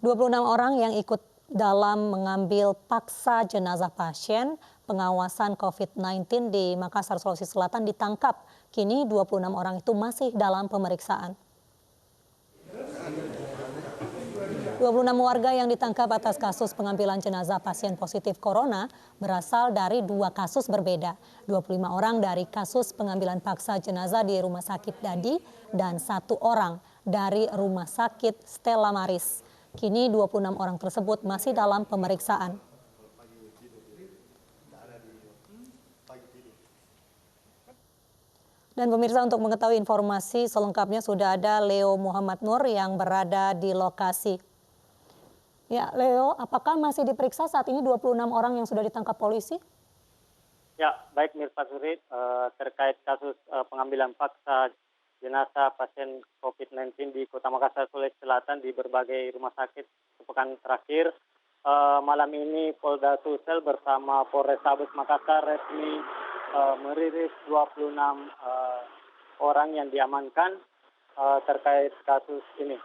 26 orang yang ikut dalam mengambil paksa jenazah pasien pengawasan COVID-19 di Makassar, Sulawesi Selatan ditangkap. Kini 26 orang itu masih dalam pemeriksaan. 26 warga yang ditangkap atas kasus pengambilan jenazah pasien positif corona berasal dari 2 kasus berbeda. 25 orang dari kasus pengambilan paksa jenazah di Rumah Sakit Dadi dan 1 orang dari Rumah Sakit Stella Maris. Kini 26 orang tersebut masih dalam pemeriksaan. Dan pemirsa, untuk mengetahui informasi selengkapnya sudah ada Leo Muhammad Nur yang berada di lokasi. Ya, Leo, apakah masih diperiksa saat ini 26 orang yang sudah ditangkap polisi? Ya, baik Mirsa Suri, terkait kasus pengambilan paksa jenazah pasien COVID-19 di Kota Makassar, Sulawesi Selatan di berbagai rumah sakit sepekan terakhir. Malam ini Polda Sulsel bersama Polrestabes Makassar resmi merilis 26 orang yang diamankan terkait kasus ini,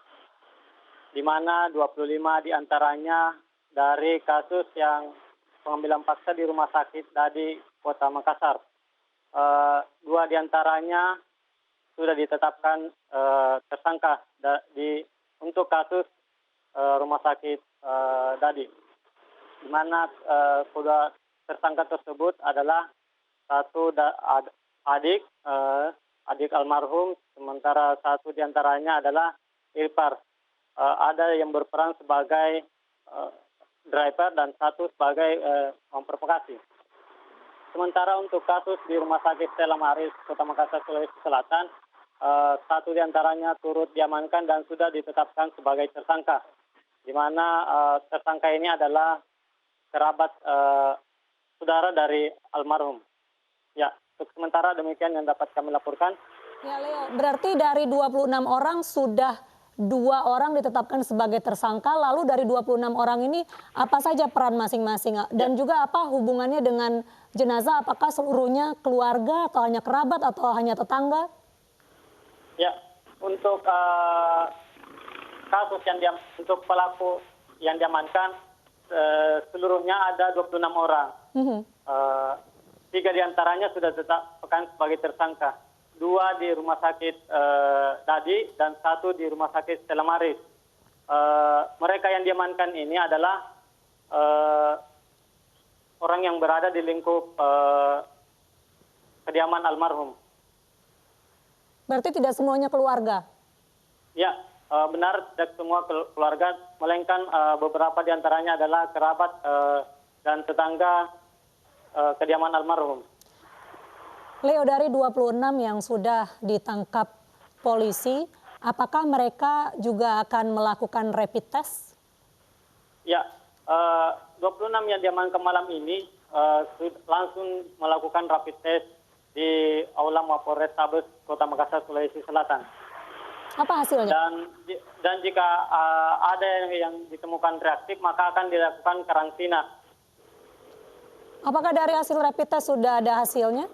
di mana 25 diantaranya dari kasus yang pengambilan paksa di Rumah Sakit Dadi Kota Makassar. 2 diantaranya sudah ditetapkan tersangka untuk kasus Rumah Sakit Dadi, di mana kedua tersangka tersebut adalah satu adik almarhum, sementara satu diantaranya adalah ipar. Ada yang berperan sebagai driver dan satu sebagai memprovokasi. Sementara untuk kasus di Rumah Sakit Stella Maris, Kota Makassar, Sulawesi Selatan, satu diantaranya turut diamankan dan sudah ditetapkan sebagai tersangka, di mana tersangka ini adalah kerabat saudara dari almarhum. Ya, untuk sementara demikian yang dapat kami laporkan. Ya, Leo, berarti dari 26 orang sudah 2 orang ditetapkan sebagai tersangka, lalu dari 26 orang ini apa saja peran masing-masing? Dan juga apa hubungannya dengan jenazah, apakah seluruhnya keluarga atau hanya kerabat atau hanya tetangga? Ya, untuk kasus untuk pelaku yang diamankan seluruhnya ada 26 orang. 3 diantaranya sudah ditetapkan sebagai tersangka. 2 di Rumah Sakit Dadi dan 1 di Rumah Sakit Stella Maris. Mereka yang diamankan ini adalah orang yang berada di lingkup kediaman almarhum. Berarti tidak semuanya keluarga? Ya, benar, tidak semua keluarga, melainkan beberapa diantaranya adalah kerabat dan tetangga kediaman almarhum. Leo, dari 26 yang sudah ditangkap polisi, apakah mereka juga akan melakukan rapid test? Ya, 26 yang diamankan malam ini langsung melakukan rapid test di Aula Mapolrestabes Kota Makassar, Sulawesi Selatan. Apa hasilnya? Dan jika ada yang ditemukan reaktif, maka akan dilakukan karantina. Apakah dari hasil rapid test sudah ada hasilnya?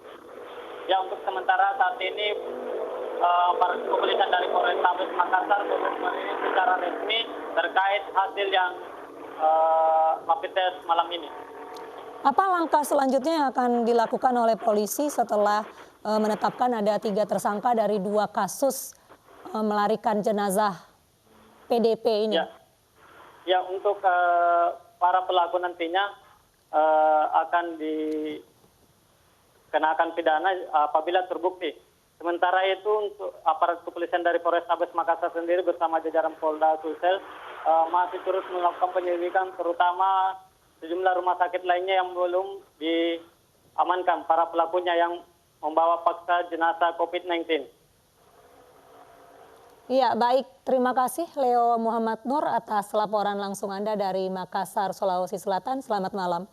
Ya, untuk sementara saat ini para kepolisian dari Polrestabes Makassar belum merilis secara resmi terkait hasil yang rapid test malam ini. Apa langkah selanjutnya yang akan dilakukan oleh polisi setelah menetapkan ada 3 tersangka dari 2 kasus melarikan jenazah PDP ini? Ya, untuk para pelaku nantinya akan dikenakan pidana apabila terbukti. Sementara itu untuk aparat kepolisian dari Polrestabes Makassar sendiri bersama jajaran Polda Sulsel masih terus melakukan penyelidikan, terutama sejumlah rumah sakit lainnya yang belum diamankan para pelakunya yang membawa paksa jenazah COVID-19. Iya, baik. Terima kasih Leo Muhammad Nur atas laporan langsung Anda dari Makassar, Sulawesi Selatan. Selamat malam.